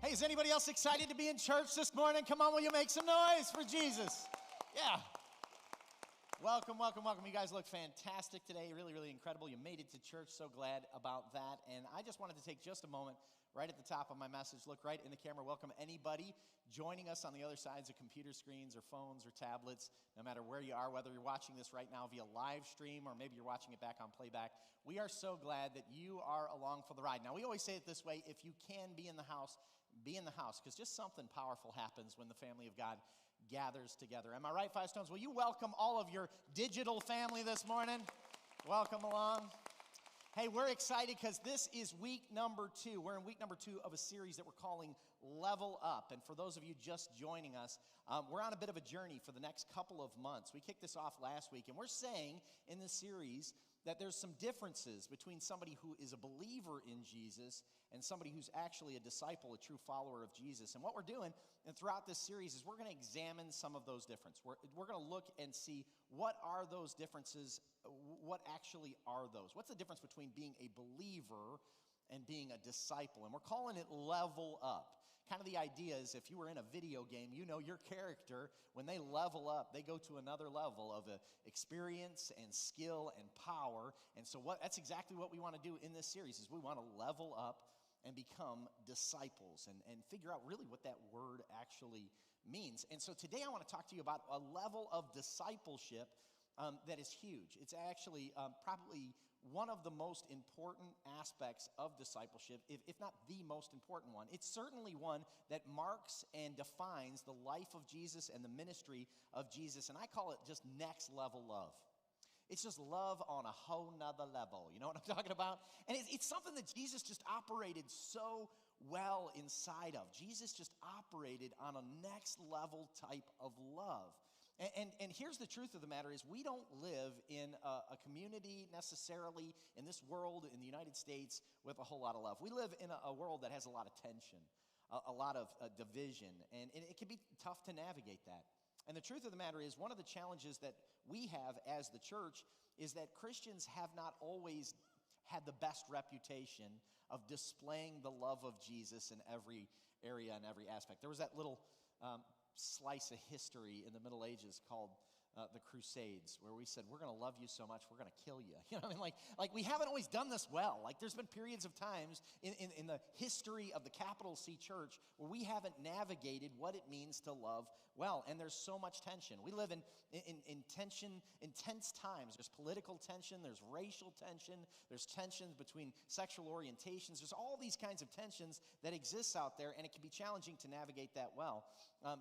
Hey, is anybody else excited to be in church this morning? Come on, will you make some noise for Jesus? Yeah. Welcome, welcome, welcome. You guys look fantastic today. Really, really incredible. You made it to church. So glad about that. And I just wanted to take just a moment right at the top of my message. Look right in the camera. Welcome anybody joining us on the other sides of computer screens or phones or tablets, no matter where you are, whether you're watching this right now via live stream or maybe you're watching it back on playback. We are so glad that you are along for the ride. Now, we always say it this way: if you can be in the house, because just something powerful happens when the family of God gathers together. Am I right, Five Stones? Will you welcome all of your digital family this morning? Welcome along. Hey, we're excited because this is week number 2. We're in week number 2 of a series that we're calling Level Up. And for those of you just joining us, we're on a bit of a journey for the next couple of months. We kicked this off last week, and we're saying in this series that there's some differences between somebody who is a believer in Jesus and somebody who's actually a disciple, a true follower of Jesus. And what we're doing and throughout this series is we're going to examine some of those differences. We're going to look and see what are those differences, what actually are those? What's the difference between being a believer and being a disciple? And we're calling it Level Up. Kind of the idea is if you were in a video game, you know your character, when they level up, they go to another level of experience and skill and power. And so that's exactly what we want to do in this series, is we want to level up and become disciples and figure out really what that word actually means. And so today I want to talk to you about a level of discipleship that is huge. It's actually probably one of the most important aspects of discipleship, if not the most important one. It's certainly one that marks and defines the life of Jesus and the ministry of Jesus, and I call it just next level love. It's just love on a whole nother level. You know what I'm talking about? And it's something that Jesus just operated so well inside of. Jesus just operated on a next level type of love. And here's the truth of the matter is we don't live in a community necessarily in this world, in the United States, with a whole lot of love. We live in a world that has a lot of tension, a lot of division, and it can be tough to navigate that. And the truth of the matter is one of the challenges that we have as the church is that Christians have not always had the best reputation of displaying the love of Jesus in every area and every aspect. There was that little slice of history in the Middle Ages called the Crusades, where we said, we're going to love you so much, we're going to kill you. You know what I mean? Like we haven't always done this well. Like there's been periods of times in the history of the capital C church where we haven't navigated what it means to love well, and there's so much tension. We live in tension, intense times. There's political tension, there's racial tension, there's tensions between sexual orientations. There's all these kinds of tensions that exist out there, and it can be challenging to navigate that well.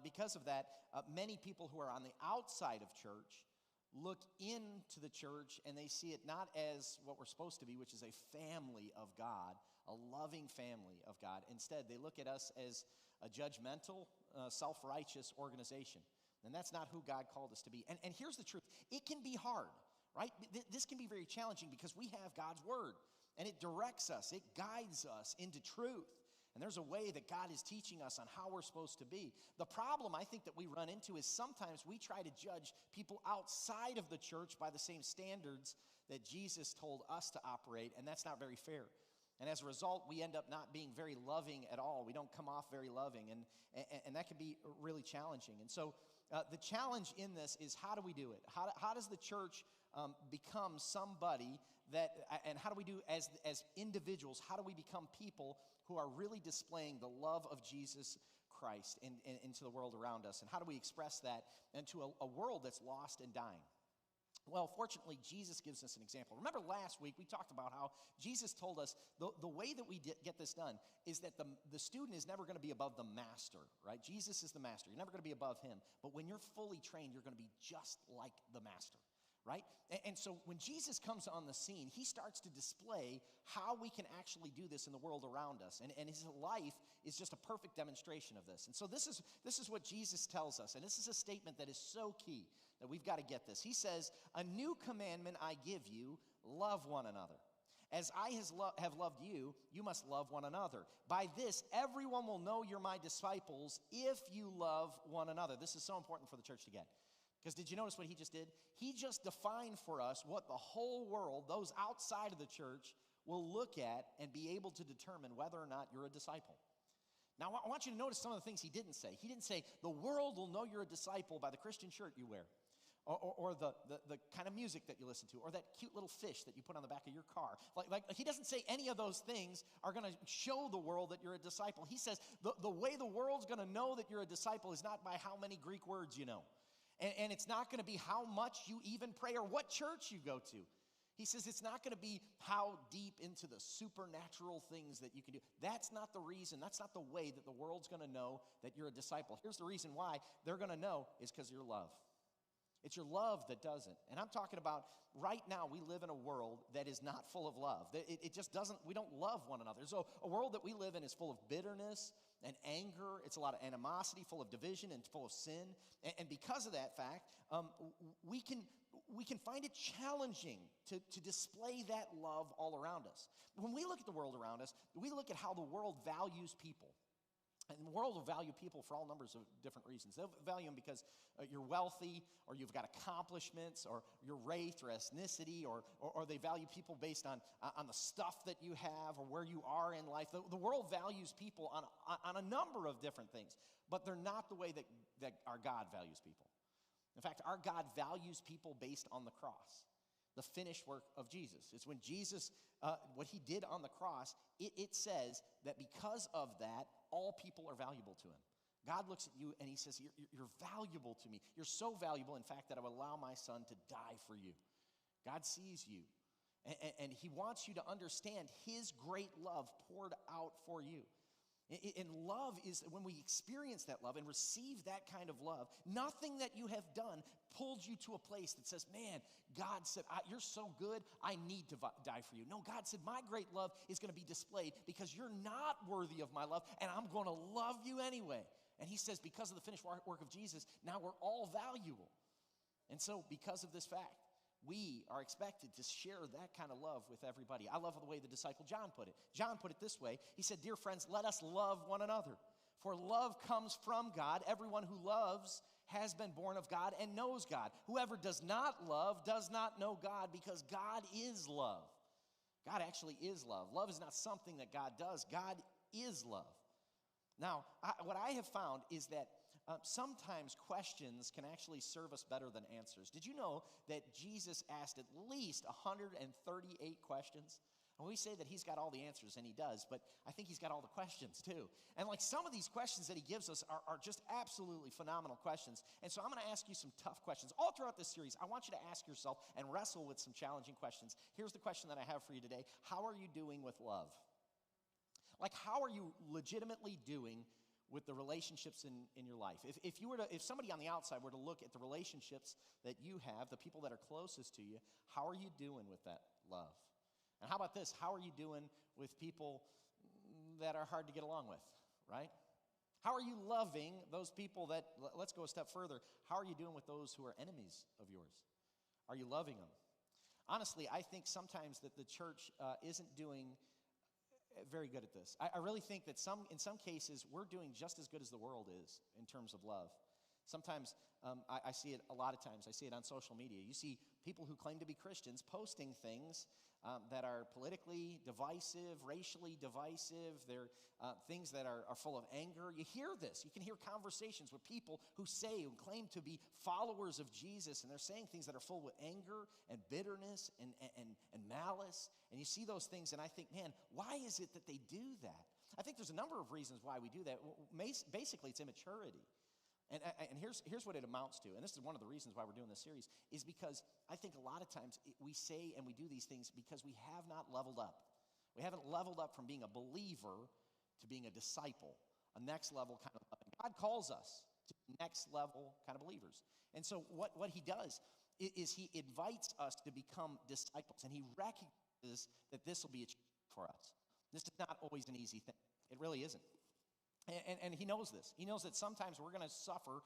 Because of that, many people who are on the outside of church look into the church and they see it not as what we're supposed to be, which is a family of God, a loving family of God. Instead, they look at us as a judgmental, self-righteous organization. And that's not who God called us to be. And here's the truth. It can be hard, right? This can be very challenging because we have God's word and it directs us, it guides us into truth. And there's a way that God is teaching us on how we're supposed to be. The problem I think that we run into is sometimes we try to judge people outside of the church by the same standards that Jesus told us to operate, and that's not very fair. And as a result, we end up not being very loving at all. We don't come off very loving, and that can be really challenging. And so the challenge in this is, how do we do it? How does the church become somebody that, and how do we do as individuals, how do we become people who are really displaying the love of Jesus Christ into the world around us? And how do we express that into a world that's lost and dying? Well, fortunately, Jesus gives us an example. Remember last week we talked about how Jesus told us the way that we get this done is that the student is never going to be above the master, right? Jesus is the master. You're never going to be above him. But when you're fully trained, you're going to be just like the master, right? And so when Jesus comes on the scene, he starts to display how we can actually do this in the world around us. And his life is just a perfect demonstration of this. And so this is what Jesus tells us. And this is a statement that is so key that we've got to get this. He says, "A new commandment I give you, love one another. As I have loved you, you must love one another. By this, everyone will know you're my disciples if you love one another." This is so important for the church to get. Because did you notice what he just did? He just defined for us what the whole world, those outside of the church, will look at and be able to determine whether or not you're a disciple. Now, I want you to notice some of the things he didn't say. He didn't say, the world will know you're a disciple by the Christian shirt you wear, or the kind of music that you listen to, or that cute little fish that you put on the back of your car. Like he doesn't say any of those things are going to show the world that you're a disciple. He says the way the world's going to know that you're a disciple is not by how many Greek words you know. And it's not going to be how much you even pray or what church you go to. He says it's not going to be how deep into the supernatural things that you can do. That's not the reason. That's not the way that the world's going to know that you're a disciple. Here's the reason why they're going to know is because of your love. It's your love that does it. And I'm talking about right now we live in a world that is not full of love. It just doesn't, we don't love one another. So a world that we live in is full of bitterness and anger. It's a lot of animosity, full of division and full of sin. And because of that fact, we can find it challenging to display that love all around us. When we look at the world around us, we look at how the world values people. And the world will value people for all numbers of different reasons. They'll value them because you're wealthy, or you've got accomplishments, or your race or ethnicity, or they value people based on the stuff that you have or where you are in life. The world values people on a number of different things, but they're not the way that our God values people. In fact, our God values people based on the cross, the finished work of Jesus. It's when Jesus, what he did on the cross, it says that because of that, all people are valuable to him. God looks at you and he says, you're valuable to me. You're so valuable, in fact, that I will allow my son to die for you. God sees you, and he wants you to understand his great love poured out for you. And love is, when we experience that love and receive that kind of love, nothing that you have done pulls you to a place that says, man, God said, you're so good, I need to die for you. No, God said, my great love is going to be displayed because you're not worthy of my love, and I'm going to love you anyway. And he says, because of the finished work of Jesus, now we're all valuable. And so, because of this fact, we are expected to share that kind of love with everybody. I love the way the disciple John put it. John put it this way. He said, dear friends, let us love one another. For love comes from God. Everyone who loves has been born of God and knows God. Whoever does not love does not know God, because God is love. God actually is love. Love is not something that God does. God is love. Now, what I have found is that sometimes questions can actually serve us better than answers. Did you know that Jesus asked at least 138 questions? And we say that he's got all the answers, and he does, but I think he's got all the questions too. And like some of these questions that he gives us are just absolutely phenomenal questions. And so I'm going to ask you some tough questions. All throughout this series, I want you to ask yourself and wrestle with some challenging questions. Here's the question that I have for you today. How are you doing with love? Like, how are you legitimately doing with the relationships in your life? If somebody on the outside were to look at the relationships that you have, the people that are closest to you, how are you doing with that love? And how about this? How are you doing with people that are hard to get along with, right? How are you loving those people that, let's go a step further, how are you doing with those who are enemies of yours? Are you loving them? Honestly, I think sometimes that the church isn't doing very good at this. I really think that in some cases, we're doing just as good as the world is in terms of love. Sometimes, I see it a lot of times. I see it on social media. You see people who claim to be Christians posting things that are politically divisive, racially divisive. They're things that are full of anger. You hear this. You can hear conversations with people who claim to be followers of Jesus, and they're saying things that are full with anger and bitterness and malice. And you see those things, and I think, man, why is it that they do that? I think there's a number of reasons why we do that. Basically, it's immaturity. And here's what it amounts to, and this is one of the reasons why we're doing this series, is because I think a lot of times we say and we do these things because we have not leveled up. We haven't leveled up from being a believer to being a disciple, a next level kind of loving. God calls us to next level kind of believers. And so what he does is he invites us to become disciples, and he recognizes that this will be a challenge for us. This is not always an easy thing. It really isn't. And he knows this. He knows that sometimes we're going to suffer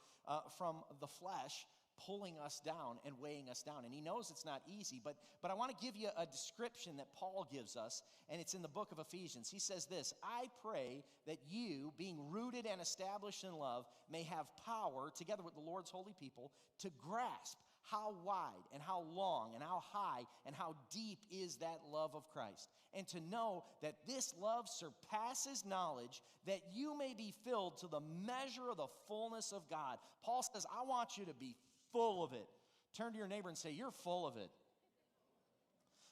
from the flesh pulling us down and weighing us down. And he knows it's not easy, but I want to give you a description that Paul gives us, and it's in the book of Ephesians. He says this, I pray that you, being rooted and established in love, may have power, together with the Lord's holy people, to grasp how wide and how long and how high and how deep is that love of Christ. And to know that this love surpasses knowledge, that you may be filled to the measure of the fullness of God. Paul says, I want you to be full of it. Turn to your neighbor and say, you're full of it.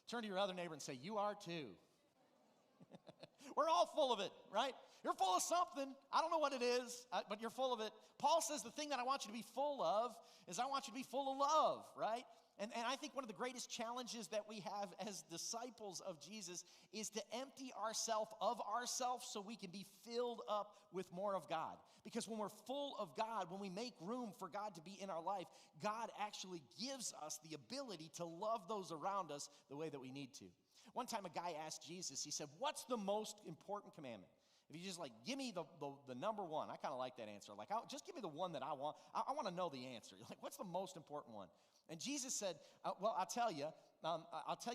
Turn to your other neighbor and say, you are too. We're all full of it, right? You're full of something. I don't know what it is, but you're full of it. Paul says the thing that I want you to be full of is I want you to be full of love, right? And I think one of the greatest challenges that we have as disciples of Jesus is to empty ourselves of ourselves so we can be filled up with more of God. Because when we're full of God, when we make room for God to be in our life, God actually gives us the ability to love those around us the way that we need to. One time a guy asked Jesus, he said, what's the most important commandment? If you just give me the number one, I kind of like that answer. Just give me the one that I want. I want to know the answer. What's the most important one? And Jesus said, well, I'll tell you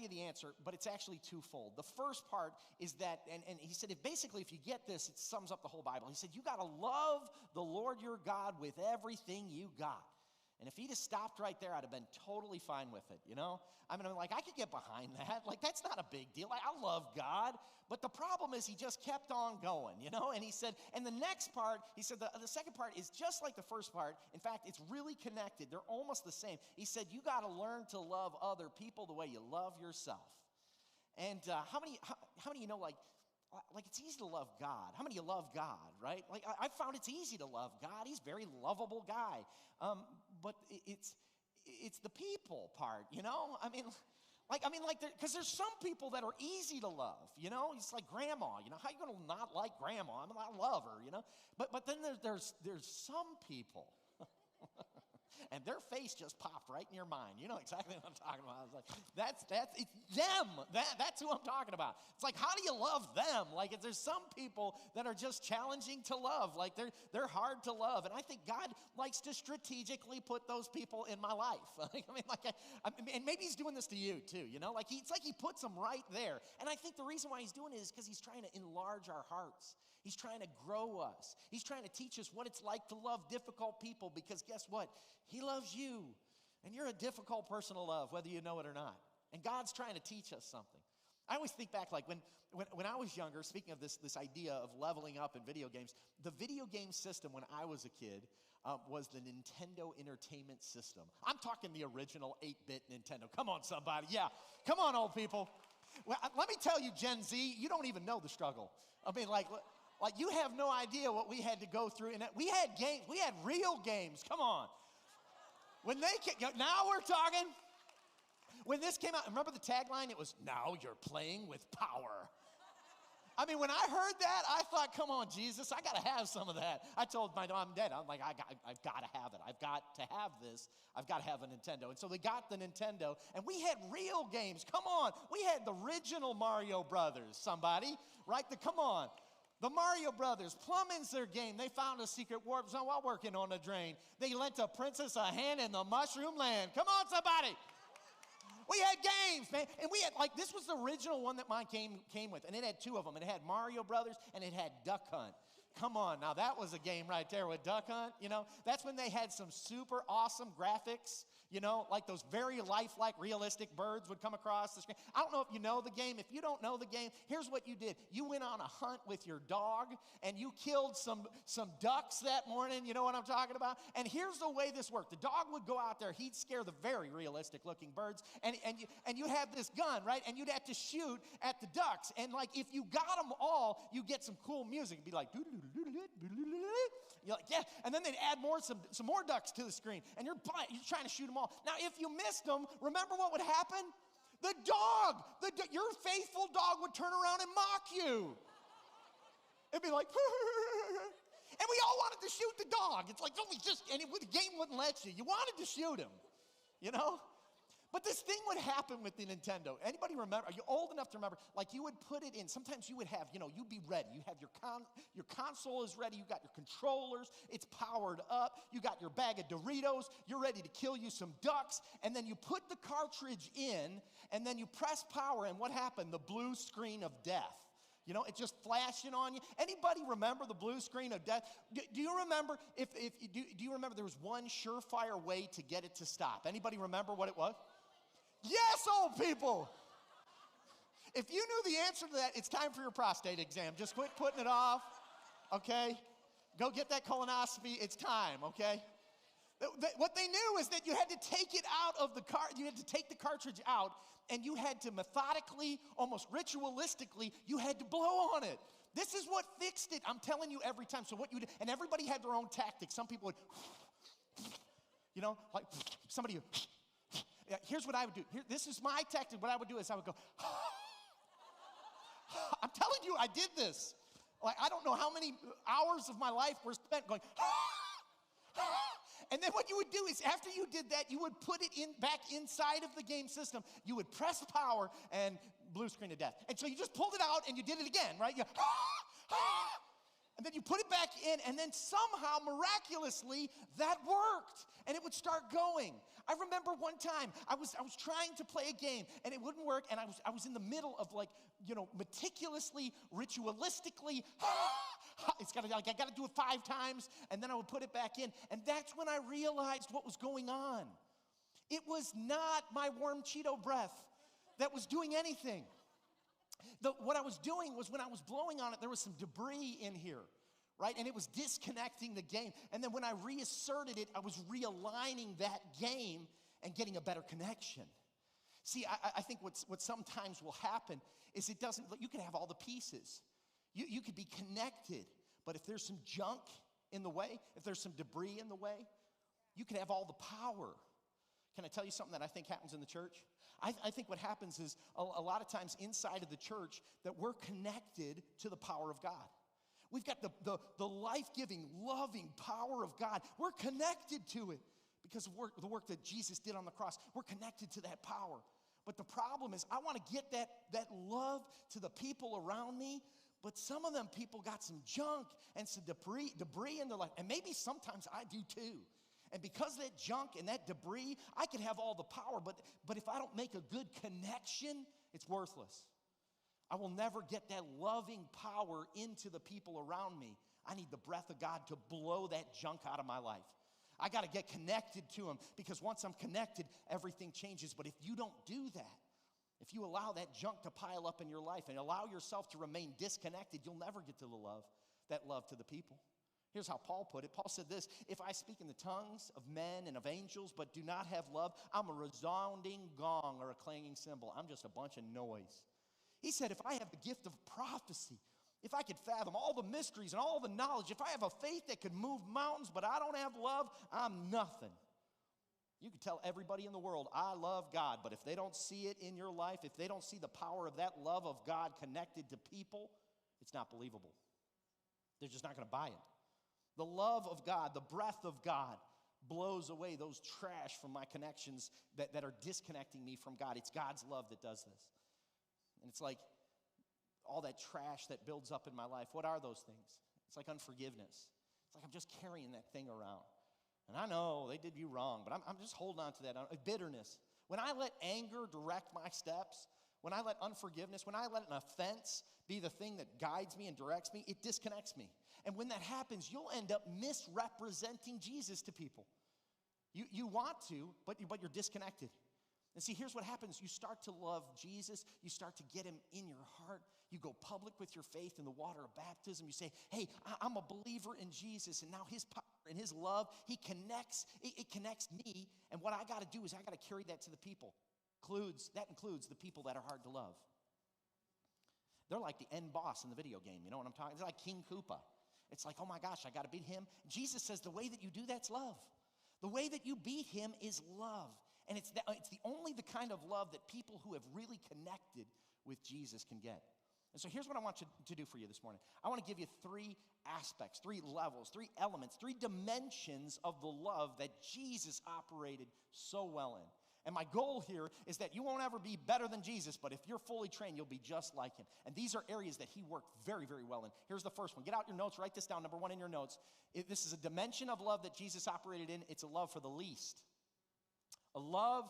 the answer, but it's actually twofold. The first part is that, and he said, if you get this, it sums up the whole Bible. He said, you got to love the Lord your God with everything you got. And if he'd have stopped right there, I'd have been totally fine with it, you know? I could get behind that. That's not a big deal. I love God. But the problem is he just kept on going, you know? And he said, and the next part, he said, the second part is just like the first part. In fact, it's really connected. They're almost the same. He said, you got to learn to love other people the way you love yourself. And how many of you know, it's easy to love God. How many of you love God, right? I found it's easy to love God. He's a very lovable guy. But it's the people part, you know? Because there's some people that are easy to love, you know? It's like grandma, you know? How are you going to not like grandma? I love her, you know? But then there's some people, and their face just popped right in your mind. You know exactly what I'm talking about. I was like, it's them. That's who I'm talking about. It's like, how do you love them? There's some people that are just challenging to love. They're hard to love. And I think God likes to strategically put those people in my life. And maybe he's doing this to you too, you know? It's like he puts them right there. And I think the reason why he's doing it is because he's trying to enlarge our hearts. He's trying to grow us. He's trying to teach us what it's like to love difficult people, because guess what? He loves you, and you're a difficult person to love, whether you know it or not. And God's trying to teach us something. I always think back, when I was younger, speaking of this idea of leveling up in video games, the video game system when I was a kid was the Nintendo Entertainment System. I'm talking the original 8-bit Nintendo. Come on, somebody. Yeah, come on, old people. Well, let me tell you, Gen Z, you don't even know the struggle. You have no idea what we had to go through. And we had games. We had real games. Come on. Now we're talking. When this came out, remember the tagline? It was, now you're playing with power. When I heard that, I thought, come on, Jesus, I got to have some of that. I told my mom and dad, I'm like, I've got to have it. I've got to have this. I've got to have a Nintendo. And so they got the Nintendo, and we had real games. Come on. We had the original Mario Brothers, somebody, right? Come on. The Mario Brothers, plumbing's their game. They found a secret warp zone while working on a drain. They lent a princess a hand in the mushroom land. Come on, somebody. We had games, man. And we had, this was the original one that mine came with. And it had two of them. It had Mario Brothers, and it had Duck Hunt. Come on, now that was a game right there with Duck Hunt, you know. That's when they had some super awesome graphics, you know, like those very lifelike, realistic birds would come across the screen. I don't know if you know the game. If you don't know the game, here's what you did. You went on a hunt with your dog, and you killed some ducks that morning, you know what I'm talking about? And here's the way this worked. The dog would go out there. He'd scare the very realistic-looking birds, and you have this gun, right? And you'd have to shoot at the ducks. And, if you got them all, you get some cool music. It'd be like, you're like, yeah, and then they'd add some more ducks to the screen, and you're trying to shoot them all. Now, if you missed them, remember what would happen? The dog, your faithful dog would turn around and mock you. It'd be like, and we all wanted to shoot the dog. It's like, the game wouldn't let you. You wanted to shoot him, you know? But this thing would happen with the Nintendo. Anybody remember? Are you old enough to remember? You would put it in. Sometimes you would have, you'd be ready. You have your console is ready. You got your controllers. It's powered up. You got your bag of Doritos. You're ready to kill you some ducks. And then you put the cartridge in, and then you press power, and what happened? The blue screen of death It's just flashing on you. Anybody remember the blue screen of death? Do you remember do you remember there was one surefire way to get it to stop? Anybody remember what it was? Yes, old people. If you knew the answer to that, it's time for your prostate exam. Just quit putting it off, okay? Go get that colonoscopy. It's time, okay? What they knew is that you had to take it out of the you had to take the cartridge out, and you had to methodically, almost ritualistically, you had to blow on it. This is what fixed it. I'm telling you every time. So what you did, and everybody had their own tactics. Some people would, like somebody would, here's what I would do. This is my tactic. What I would do is I would go, I'm telling you, I did this. Like, I don't know how many hours of my life were spent going, and then what you would do is after you did that, you would put it back inside of the game system. You would press power and blue screen of death. And so you just pulled it out and you did it again, right? And then you put it back in, and then somehow, miraculously, that worked. And it would start going. I remember one time, I was trying to play a game, and it wouldn't work, and I was in the middle of, meticulously, ritualistically, I got to do it 5 times, and then I would put it back in. And that's when I realized what was going on. It was not my warm Cheeto breath that was doing anything. What I was doing was when I was blowing on it, there was some debris in here, right? And it was disconnecting the game. And then when I reasserted it, I was realigning that game and getting a better connection. See, I think what sometimes will happen is you can have all the pieces. You could be connected, but if there's some junk in the way, if there's some debris in the way, you can have all the power. Can I tell you something that I think happens in the church? I think what happens is a lot of times inside of the church that we're connected to the power of God. We've got the life-giving, loving power of God. We're connected to it because of the work that Jesus did on the cross. We're connected to that power. But the problem is I want to get that love to the people around me, but some of them people got some junk and some debris in their life. And maybe sometimes I do too. And because of that junk and that debris, I can have all the power, but if I don't make a good connection, it's worthless. I will never get that loving power into the people around me. I need the breath of God to blow that junk out of my life. I got to get connected to Him because once I'm connected, everything changes. But if you don't do that, if you allow that junk to pile up in your life and allow yourself to remain disconnected, you'll never get to that love to the people. Here's how Paul put it. Paul said this: if I speak in the tongues of men and of angels but do not have love, I'm a resounding gong or a clanging cymbal. I'm just a bunch of noise. He said, if I have the gift of prophecy, if I could fathom all the mysteries and all the knowledge, if I have a faith that could move mountains but I don't have love, I'm nothing. You can tell everybody in the world, I love God, but if they don't see it in your life, if they don't see the power of that love of God connected to people, it's not believable. They're just not going to buy it. The love of God, the breath of God blows away those trash from my connections that are disconnecting me from God. It's God's love that does this. And it's like all that trash that builds up in my life. What are those things? It's like unforgiveness. It's like I'm just carrying that thing around. And I know they did you wrong, but I'm just holding on to that. Bitterness. When I let anger direct my steps, when I let unforgiveness, when I let an offense be the thing that guides me and directs me, it disconnects me. And when that happens, you'll end up misrepresenting Jesus to people. You want to, but you're disconnected. And see, here's what happens. You start to love Jesus. You start to get Him in your heart. You go public with your faith in the water of baptism. You say, hey, I'm a believer in Jesus, and now His power and His love, it connects me. And what I got to do is I got to carry that to the people. That includes the people that are hard to love. They're like the end boss in the video game. You know what I'm talking about? It's like King Koopa. It's like, oh my gosh, I got to beat him. Jesus says the way that you do that's love. The way that you beat him is love. And it's the only kind of love that people who have really connected with Jesus can get. And so here's what I want you to do for you this morning. I want to give you 3 aspects, 3 levels, 3 elements, 3 dimensions of the love that Jesus operated so well in. And my goal here is that you won't ever be better than Jesus, but if you're fully trained, you'll be just like Him. And these are areas that He worked very, very well in. Here's the first one. Get out your notes. Write this down. Number 1 in your notes. This is a dimension of love that Jesus operated in. It's a love for the least. A love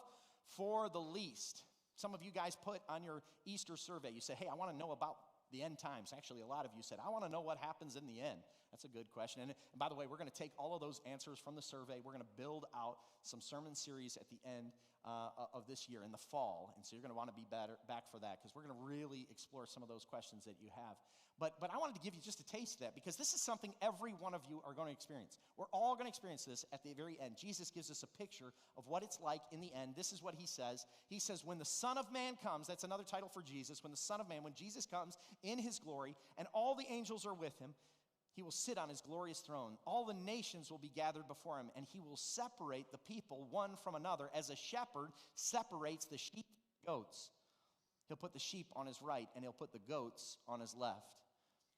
for the least. Some of you guys put on your Easter survey, you say, hey, I want to know about the end times. Actually, a lot of you said, I want to know what happens in the end. That's a good question. And by the way, we're going to take all of those answers from the survey. We're going to build out some sermon series at the end of this year in the fall. And so you're going to want to be back for that, because we're going to really explore some of those questions that you have. But I wanted to give you just a taste of that, because this is something every one of you are going to experience. We're all going to experience this at the very end. Jesus gives us a picture of what it's like in the end. This is what he says. He says, when the Son of Man comes, that's another title for Jesus, when the Son of Man, when Jesus comes in his glory, and all the angels are with him, he will sit on his glorious throne. All the nations will be gathered before him, and he will separate the people one from another as a shepherd separates the sheep from the goats. He'll put the sheep on his right, and he'll put the goats on his left.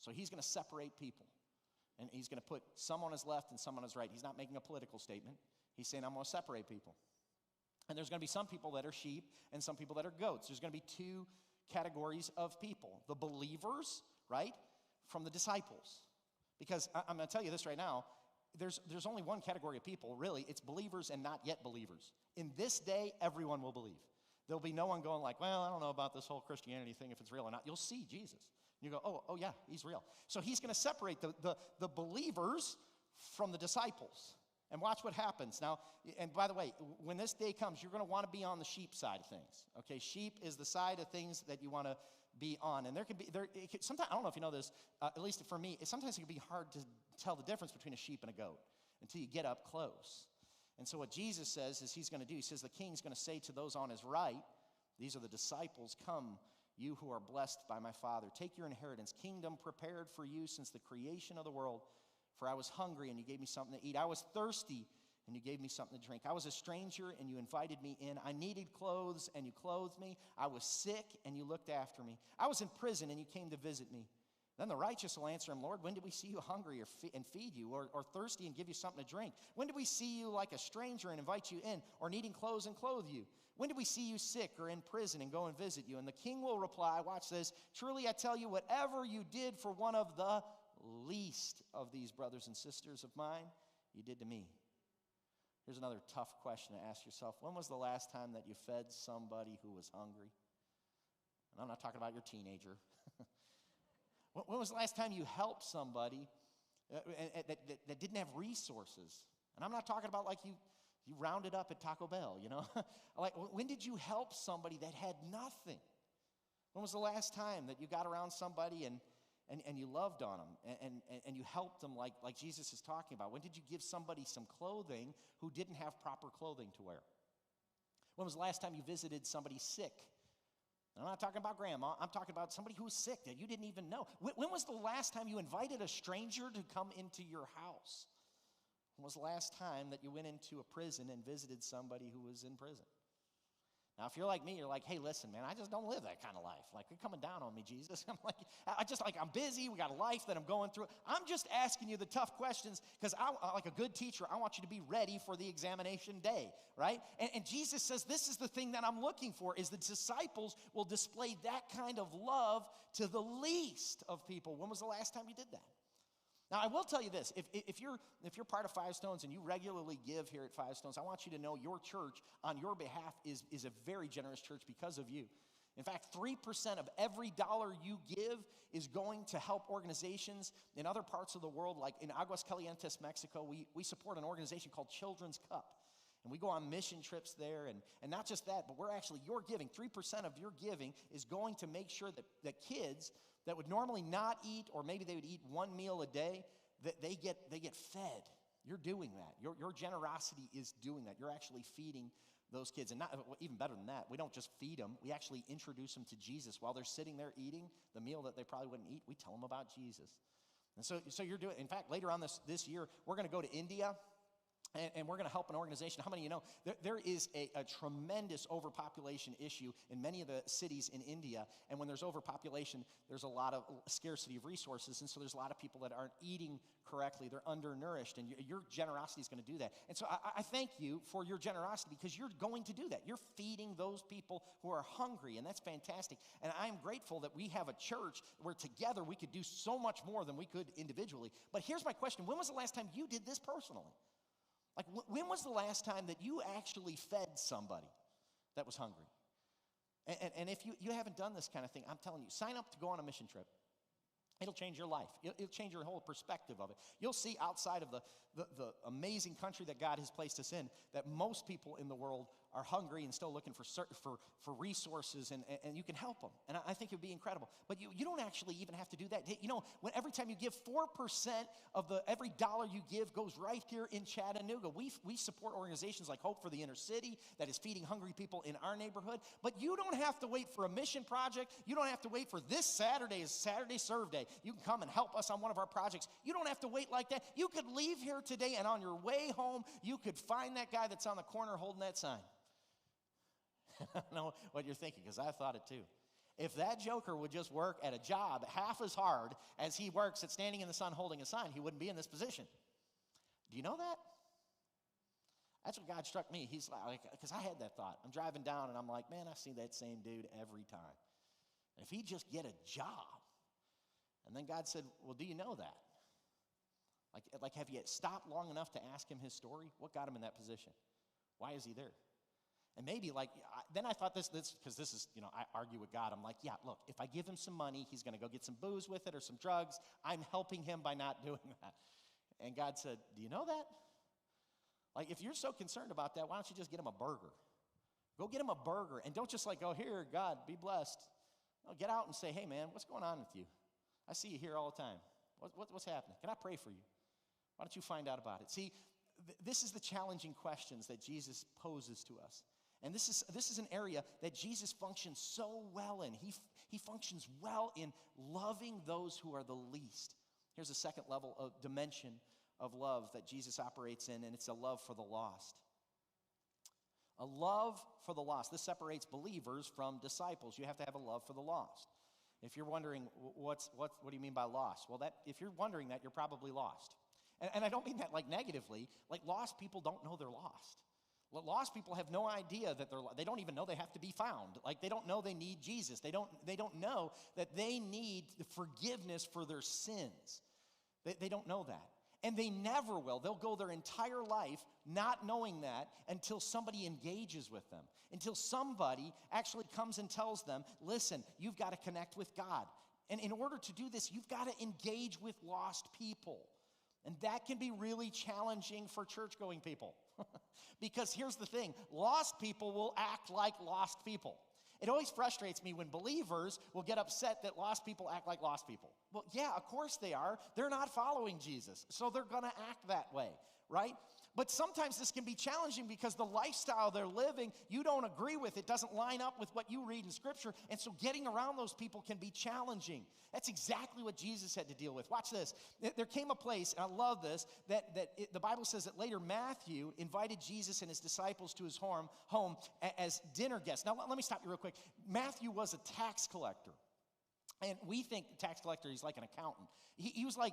So he's going to separate people, and he's going to put some on his left and some on his right. He's not making a political statement. He's saying, I'm going to separate people. And there's going to be some people that are sheep and some people that are goats. There's going to be two categories of people. The believers, right, from the disciples. Because I'm going to tell you this right now, there's only one category of people, really. It's believers and not yet believers. In this day, everyone will believe. There'll be no one going like, well, I don't know about this whole Christianity thing, if it's real or not. You'll see Jesus. You go, oh yeah, he's real. So he's going to separate the believers from the disciples. And watch what happens. Now, and by the way, when this day comes, you're going to want to be on the sheep side of things. Okay, sheep is the side of things that you want to be on. And sometimes, I don't know if you know this, at least for me, sometimes it can be hard to tell the difference between a sheep and a goat until you get up close. And so what Jesus says is he's going to do, he says the king's going to say to those on his right, these are the disciples, come, you who are blessed by my Father, take your inheritance, kingdom prepared for you since the creation of the world. For I was hungry, and you gave me something to eat. I was thirsty, and you gave me something to drink. I was a stranger, and you invited me in. I needed clothes, and you clothed me. I was sick, and you looked after me. I was in prison, and you came to visit me. Then the righteous will answer him, Lord, when did we see you hungry and feed you, or thirsty and give you something to drink? When did we see you like a stranger and invite you in, or needing clothes and clothe you? When did we see you sick or in prison and go and visit you? And the king will reply, watch this, truly I tell you, whatever you did for one of the least of these brothers and sisters of mine, you did to me. Here's another tough question to ask yourself. When was the last time that you fed somebody who was hungry? And I'm not talking about your teenager. When was the last time you helped somebody that didn't have resources? And I'm not talking about like you rounded up at Taco Bell, you know? Like, when did you help somebody that had nothing? When was the last time that you got around somebody and you loved on them and you helped them like Jesus is talking about? When did you give somebody some clothing who didn't have proper clothing to wear? When was the last time you visited somebody sick? And I'm not talking about grandma. I'm talking about somebody who was sick that you didn't even know. When was the last time you invited a stranger to come into your house? When was the last time that you went into a prison and visited somebody who was in prison? Now, if you're like me, you're like, hey, listen, man, I just don't live that kind of life. Like, you're coming down on me, Jesus. I'm like, I'm busy. We got a life that I'm going through. I'm just asking you the tough questions because like a good teacher, I want you to be ready for the examination day, right? And Jesus says, this is the thing that I'm looking for, is the disciples will display that kind of love to the least of people. When was the last time you did that? Now, I will tell you this, if you're part of Five Stones and you regularly give here at Five Stones, I want you to know your church on your behalf is a very generous church because of you. In fact, 3% of every dollar you give is going to help organizations in other parts of the world, like in Aguascalientes, Mexico. We support an organization called Children's Cup. And we go on mission trips there, and not just that, but your giving, 3% of your giving is going to make sure that kids that would normally not eat, or maybe they would eat one meal a day, that they get fed. You're doing that. Your generosity is doing that. You're actually feeding those kids. And not, even better than that, we don't just feed them. We actually introduce them to Jesus. While they're sitting there eating the meal that they probably wouldn't eat, we tell them about Jesus. And so you're doing, in fact, later on this year, we're going to go to India. And we're going to help an organization. How many of you know there is a tremendous overpopulation issue in many of the cities in India? And when there's overpopulation, there's a lot of scarcity of resources. And so there's a lot of people that aren't eating correctly. They're undernourished. And your generosity is going to do that. And so I thank you for your generosity because you're going to do that. You're feeding those people who are hungry. And that's fantastic. And I'm grateful that we have a church where together we could do so much more than we could individually. But here's my question. When was the last time you did this personally? Like, when was the last time that you actually fed somebody that was hungry? And if you haven't done this kind of thing, I'm telling you, sign up to go on a mission trip. It'll change your life. It'll change your whole perspective of it. You'll see outside of the amazing country that God has placed us in, that most people in the world are hungry and still looking for resources, and you can help them. And I think it would be incredible. But you don't actually even have to do that. You know, every time you give, 4% of every dollar you give goes right here in Chattanooga. We support organizations like Hope for the Inner City that is feeding hungry people in our neighborhood. But you don't have to wait for a mission project. You don't have to wait for this Saturday is Saturday Serve Day. You can come and help us on one of our projects. You don't have to wait like that. You could leave here today, and on your way home, you could find that guy that's on the corner holding that sign. I don't know what you're thinking, because I thought it too. If that joker would just work at a job half as hard as he works at standing in the sun holding a sign, he wouldn't be in this position. Do you know that? That's what God struck me. He's like, because I had that thought. I'm driving down, and I'm like, man, I see that same dude every time. If he'd just get a job. And then God said, well, do you know that? Like, have you stopped long enough to ask him his story? What got him in that position? Why is he there? And maybe, then I thought this, because this is, I argue with God. I'm like, yeah, look, if I give him some money, he's going to go get some booze with it or some drugs. I'm helping him by not doing that. And God said, do you know that? Like, if you're so concerned about that, why don't you just get him a burger? Go get him a burger, and don't just go, here, God, be blessed. No, get out and say, hey, man, what's going on with you? I see you here all the time. What's happening? Can I pray for you? Why don't you find out about it? See, this is the challenging questions that Jesus poses to us. And this is an area that Jesus functions so well in. He functions well in loving those who are the least. Here's a second level of dimension of love that Jesus operates in, and it's a love for the lost. A love for the lost. This separates believers from disciples. You have to have a love for the lost. If you're wondering, what do you mean by lost? Well, if you're wondering that, you're probably lost. And I don't mean that negatively. Lost people don't know they're lost. Lost people have no idea that they don't even know they have to be found. They don't know they need Jesus. They don't know that they need the forgiveness for their sins. They don't know that. And they never will. They'll go their entire life not knowing that until somebody engages with them, until somebody actually comes and tells them, listen, you've got to connect with God. And in order to do this, you've got to engage with lost people. And that can be really challenging for church-going people. Because here's the thing, lost people will act like lost people. It always frustrates me when believers will get upset that lost people act like lost people. Well, yeah, of course they are. They're not following Jesus, so they're going to act that way, right? But sometimes this can be challenging because the lifestyle they're living, you don't agree with. It doesn't line up with what you read in Scripture, and so getting around those people can be challenging. That's exactly what Jesus had to deal with. Watch this. There came a place, and I love this, the Bible says that later Matthew invited Jesus and his disciples to his home as dinner guests. Now, let me stop you real quick. Matthew was a tax collector, and we think tax collector, he's like an accountant. He was like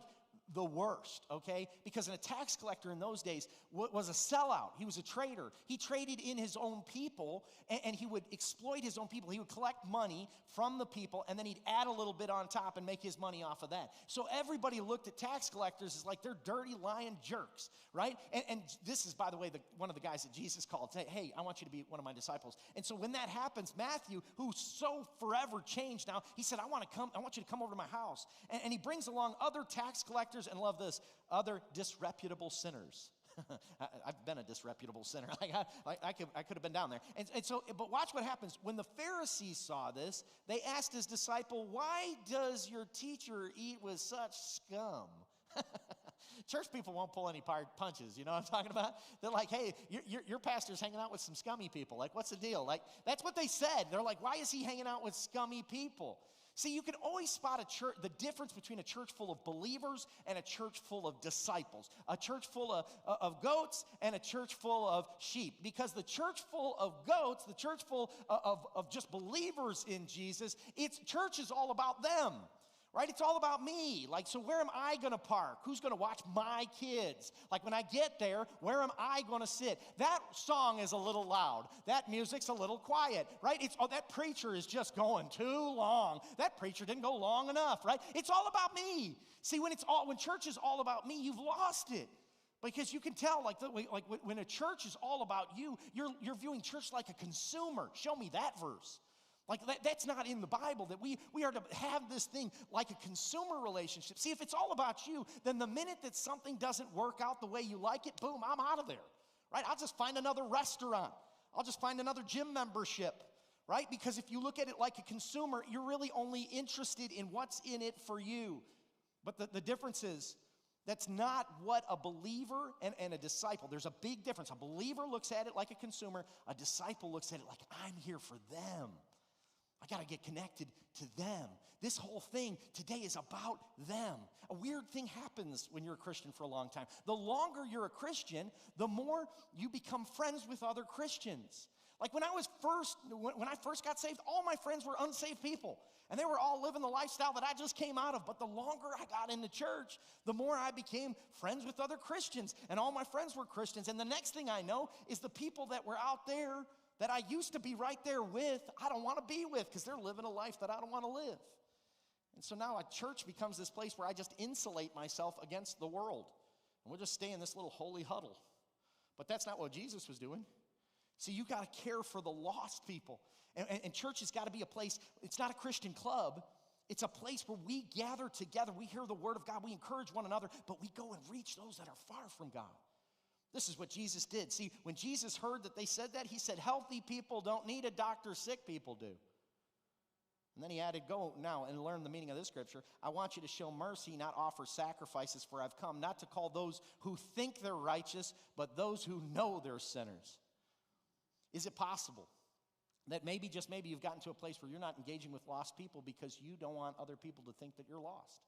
the worst, okay? Because a tax collector in those days was a sellout. He was a traitor. He traded in his own people, and he would exploit his own people. He would collect money from the people, and then he'd add a little bit on top and make his money off of that. So everybody looked at tax collectors as like they're dirty, lying jerks, right? And this is, by the way, one of the guys that Jesus called, say, hey, I want you to be one of my disciples. And so when that happens, Matthew, who's so forever changed now, he said, I want you to come over to my house. And he brings along other tax collectors, and love this, other disreputable sinners. I've been a disreputable sinner. I could have been down there. And so, but watch what happens. When the Pharisees saw this, they asked his disciple, why does your teacher eat with such scum? Church people won't pull any punches, you know what I'm talking about? They're like, hey, your pastor's hanging out with some scummy people. Like, what's the deal? Like, that's what they said. They're like, why is he hanging out with scummy people? See, you can always spot the difference between a church full of believers and a church full of disciples, a church full of goats and a church full of sheep. Because the church full of goats, the church full of just believers in Jesus, church is all about them. Right? It's all about me. Like, so where am I going to park? Who's going to watch my kids? Like, when I get there, where am I going to sit? That song is a little loud. That music's a little quiet, right? That preacher is just going too long. That preacher didn't go long enough, right? It's all about me. See, when church is all about me, you've lost it. Because you can tell, like when a church is all about you, you're viewing church like a consumer. Show me that verse. Like that's not in the Bible, that we are to have this thing like a consumer relationship. See, if it's all about you, then the minute that something doesn't work out the way you like it, boom, I'm out of there, right? I'll just find another restaurant. I'll just find another gym membership, right? Because if you look at it like a consumer, you're really only interested in what's in it for you. But the difference is, that's not what a believer and a disciple, there's a big difference. A believer looks at it like a consumer. A disciple looks at it like, I'm here for them. I got to get connected to them. This whole thing today is about them. A weird thing happens when you're a Christian for a long time. The longer you're a Christian, the more you become friends with other Christians. Like when I first got saved, all my friends were unsaved people. And they were all living the lifestyle that I just came out of. But the longer I got into church, the more I became friends with other Christians. And all my friends were Christians. And the next thing I know is the people that were out there that I used to be right there with, I don't want to be with because they're living a life that I don't want to live. And so now a church becomes this place where I just insulate myself against the world. And we'll just stay in this little holy huddle. But that's not what Jesus was doing. See, you got to care for the lost people. And church has got to be a place, it's not a Christian club. It's a place where we gather together. We hear the word of God. We encourage one another. But we go and reach those that are far from God. This is what Jesus did. See, when Jesus heard that they said that, he said, healthy people don't need a doctor, sick people do. And then he added, go now and learn the meaning of this scripture. I want you to show mercy, not offer sacrifices, for I've come not to call those who think they're righteous, but those who know they're sinners. Is it possible that maybe, just maybe, you've gotten to a place where you're not engaging with lost people because you don't want other people to think that you're lost?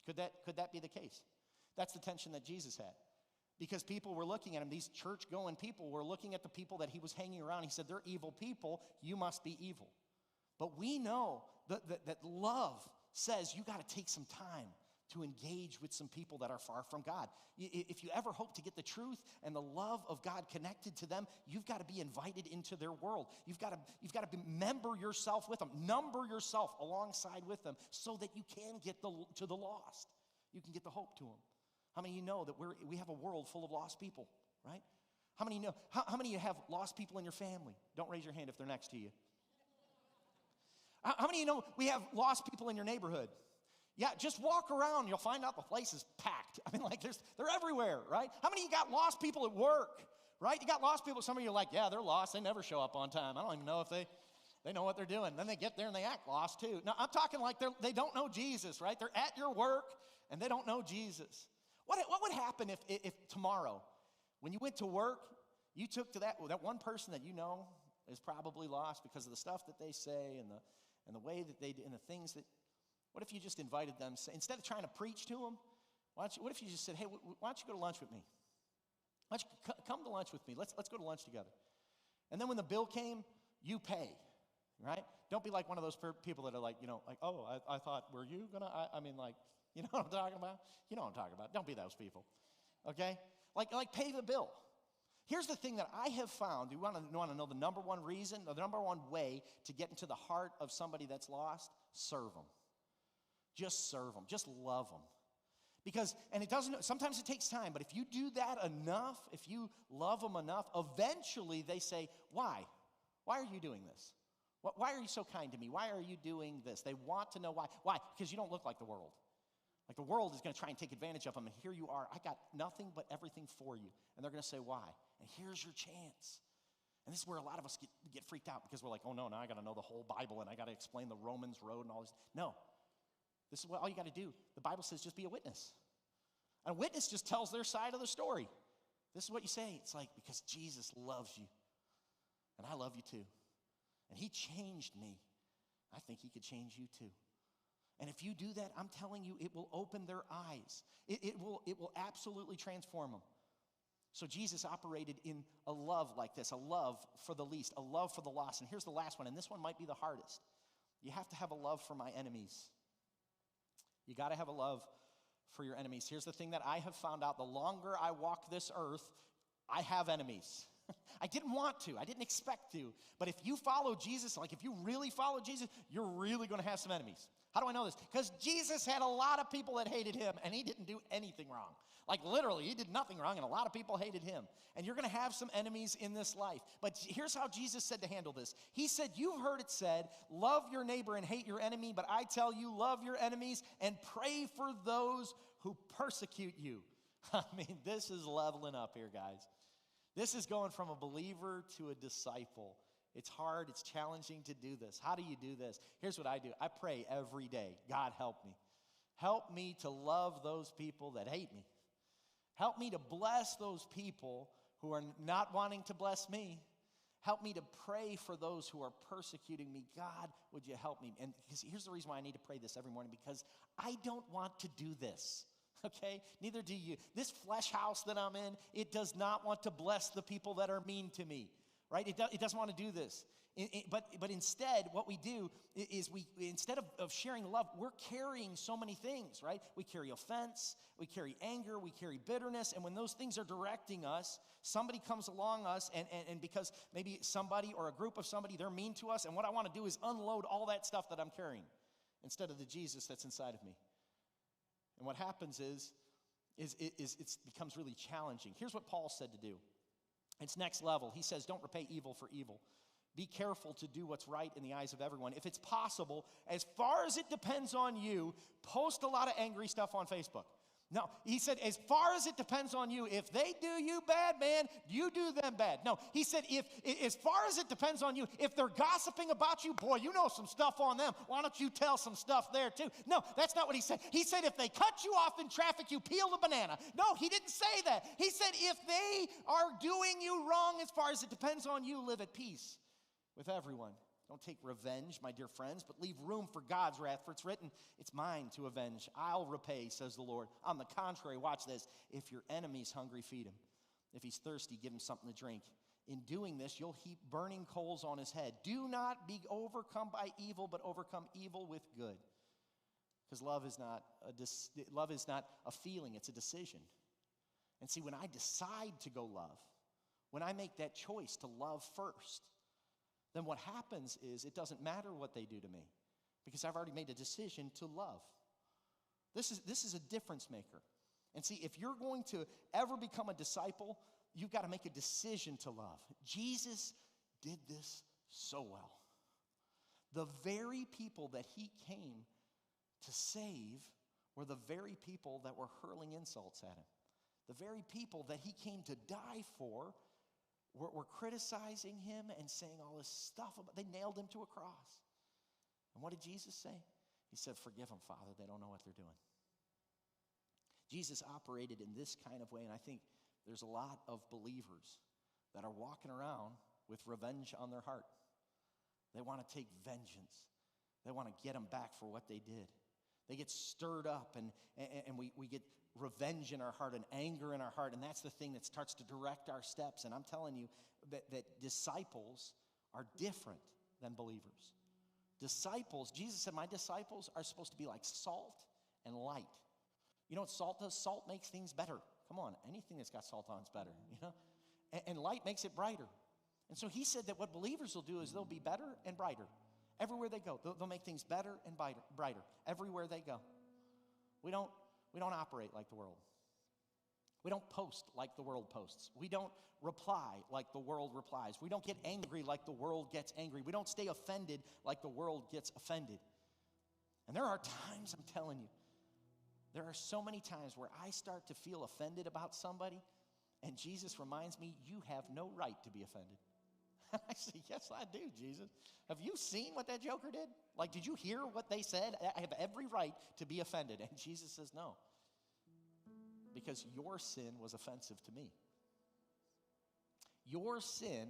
Could that be the case? That's the tension that Jesus had. Because people were looking at him, these church-going people were looking at the people that he was hanging around. He said, they're evil people, you must be evil. But we know that love says you got to take some time to engage with some people that are far from God. If you ever hope to get the truth and the love of God connected to them, you've got to be invited into their world. You've got to member yourself with them, number yourself alongside with them so that you can get to the lost. You can get the hope to them. How many of you know that we have a world full of lost people, right? How many know? How many of you have lost people in your family? Don't raise your hand if they're next to you. How many of you know we have lost people in your neighborhood? Yeah, just walk around, you'll find out the place is packed. I mean, like they're everywhere, right? How many of you got lost people at work, right? You got lost people, some of you are like, yeah, they're lost, they never show up on time. I don't even know if they know what they're doing. Then they get there and they act lost too. No, I'm talking like they don't know Jesus, right? They're at your work and they don't know Jesus. What would happen if tomorrow, when you went to work, you took to that one person that you know is probably lost because of the stuff that they say and the way that they do and the things that, what if you just invited them, instead of trying to preach to them, what if you just said, hey, why don't you go to lunch with me? Why don't you come to lunch with me? Let's go to lunch together. And then when the bill came, you pay, right? Don't be like one of those people that are like, oh, I thought, were you going to, I mean, like, you know what I'm talking about? You know what I'm talking about. Don't be those people, okay? Like pay the bill. Here's the thing that I have found. You want to know the number one reason, the number one way to get into the heart of somebody that's lost? Serve them. Just serve them. Just love them. Because, and sometimes it takes time, but if you do that enough, if you love them enough, eventually they say, why? Why are you doing this? Why are you so kind to me? Why are you doing this? They want to know why. Why? Because you don't look like the world. Like the world is going to try and take advantage of them, and here you are. I got nothing but everything for you. And they're going to say, why? And here's your chance. And this is where a lot of us get freaked out because we're like, oh no, now I got to know the whole Bible, and I got to explain the Romans road and all this. No. This is what all you got to do. The Bible says just be a witness. And a witness just tells their side of the story. This is what you say. It's like, because Jesus loves you. And I love you too. And he changed me. I think he could change you too. And if you do that, I'm telling you, it will open their eyes. It will absolutely transform them. So Jesus operated in a love like this, a love for the least, a love for the lost. And here's the last one, and this one might be the hardest. You have to have a love for my enemies. You got to have a love for your enemies. Here's the thing that I have found out. The longer I walk this earth, I have enemies. I didn't want to. I didn't expect to. But if you follow Jesus, like if you really follow Jesus, you're really going to have some enemies. How do I know this? Because Jesus had a lot of people that hated him, and he didn't do anything wrong. Like literally, he did nothing wrong, and a lot of people hated him. And you're going to have some enemies in this life. But here's how Jesus said to handle this. He said, you've heard it said, love your neighbor and hate your enemy, but I tell you, love your enemies and pray for those who persecute you. I mean, this is leveling up here, guys. This is going from a believer to a disciple. It's hard, it's challenging to do this. How do you do this? Here's what I do. I pray every day, God help me. Help me to love those people that hate me. Help me to bless those people who are not wanting to bless me. Help me to pray for those who are persecuting me. God, would you help me? And here's the reason why I need to pray this every morning, because I don't want to do this. Okay? Neither do you. This flesh house that I'm in, it does not want to bless the people that are mean to me. Right? It doesn't want to do this. But instead, what we do is instead of sharing love, we're carrying so many things, right? We carry offense, we carry anger, we carry bitterness, and when those things are directing us, somebody comes along us, and because maybe somebody or a group of somebody, they're mean to us, and what I want to do is unload all that stuff that I'm carrying instead of the Jesus that's inside of me. And what happens is it becomes really challenging. Here's what Paul said to do. It's next level. He says, don't repay evil for evil. Be careful to do what's right in the eyes of everyone. If it's possible, as far as it depends on you, post a lot of angry stuff on Facebook. No, he said, as far as it depends on you, if they do you bad, man, you do them bad. No, he said, as far as it depends on you, if they're gossiping about you, boy, you know some stuff on them. Why don't you tell some stuff there too? No, that's not what he said. He said, if they cut you off in traffic, you peel the banana. No, he didn't say that. He said, if they are doing you wrong, as far as it depends on you, live at peace with everyone. Don't take revenge, my dear friends, but leave room for God's wrath, for it's written, it's mine to avenge. I'll repay, says the Lord. On the contrary, watch this. If your enemy's hungry, feed him. If he's thirsty, give him something to drink. In doing this, you'll heap burning coals on his head. Do not be overcome by evil, but overcome evil with good. Because love is not a feeling, it's a decision. And see, when I decide to go love, when I make that choice to love first, then what happens is it doesn't matter what they do to me, because I've already made a decision to love. This is a difference maker. And see, if you're going to ever become a disciple, you've got to make a decision to love. Jesus did this so well. The very people that he came to save were the very people that were hurling insults at him. The very people that he came to die for were criticizing him and saying all this stuff about. They nailed him to a cross. And what did Jesus say? He said, forgive them, Father. They don't know what they're doing. Jesus operated in this kind of way, and I think there's a lot of believers that are walking around with revenge on their heart. They want to take vengeance. They want to get them back for what they did. They get stirred up, and we get revenge in our heart and anger in our heart, and that's the thing that starts to direct our steps. And I'm telling you that disciples are different than believers. Disciples, Jesus said, my disciples are supposed to be like salt and light. You know what salt does? Salt makes things better. Come on, anything that's got salt on is better, you know? And light makes it brighter. And so he said that what believers will do is they'll be better and brighter. Everywhere they go, they'll make things better and brighter. Everywhere they go. We don't operate like the world. We don't post like the world posts. We don't reply like the world replies. We don't get angry like the world gets angry. We don't stay offended like the world gets offended. And there are times, I'm telling you, there are so many times where I start to feel offended about somebody, and Jesus reminds me, you have no right to be offended. And I say, yes, I do, Jesus. Have you seen what that joker did? Like, did you hear what they said? I have every right to be offended. And Jesus says, no. Because your sin was offensive to me. Your sin,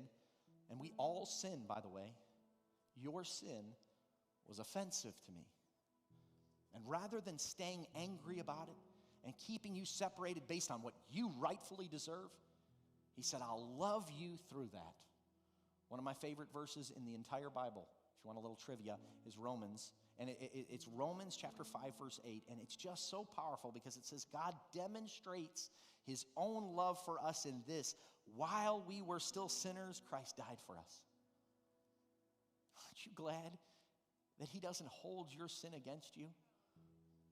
and we all sin, by the way, your sin was offensive to me. And rather than staying angry about it and keeping you separated based on what you rightfully deserve, he said, I'll love you through that. One of my favorite verses in the entire Bible, if you want a little trivia, is Romans. And it's Romans chapter 5, verse 8. And it's just so powerful because it says, God demonstrates his own love for us in this. While we were still sinners, Christ died for us. Aren't you glad that he doesn't hold your sin against you?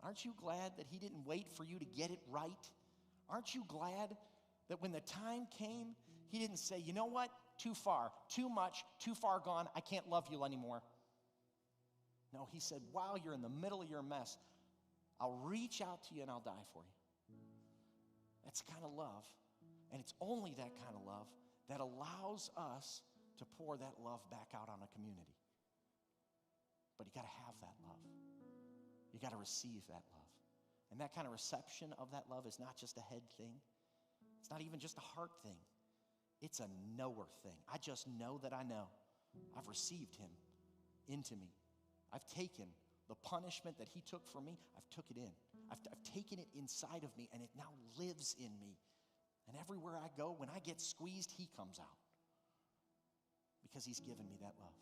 Aren't you glad that he didn't wait for you to get it right? Aren't you glad that when the time came, he didn't say, you know what, too far, too much, too far gone, I can't love you anymore. No, he said, while you're in the middle of your mess, I'll reach out to you and I'll die for you. That's the kind of love, and it's only that kind of love that allows us to pour that love back out on a community. But you got to have that love. You got to receive that love. And that kind of reception of that love is not just a head thing. It's not even just a heart thing. It's a knower thing. I just know that I know. I've received him into me. I've taken the punishment that he took for me. I've took it in. I've taken it inside of me, and it now lives in me. And everywhere I go, when I get squeezed, he comes out. Because he's given me that love.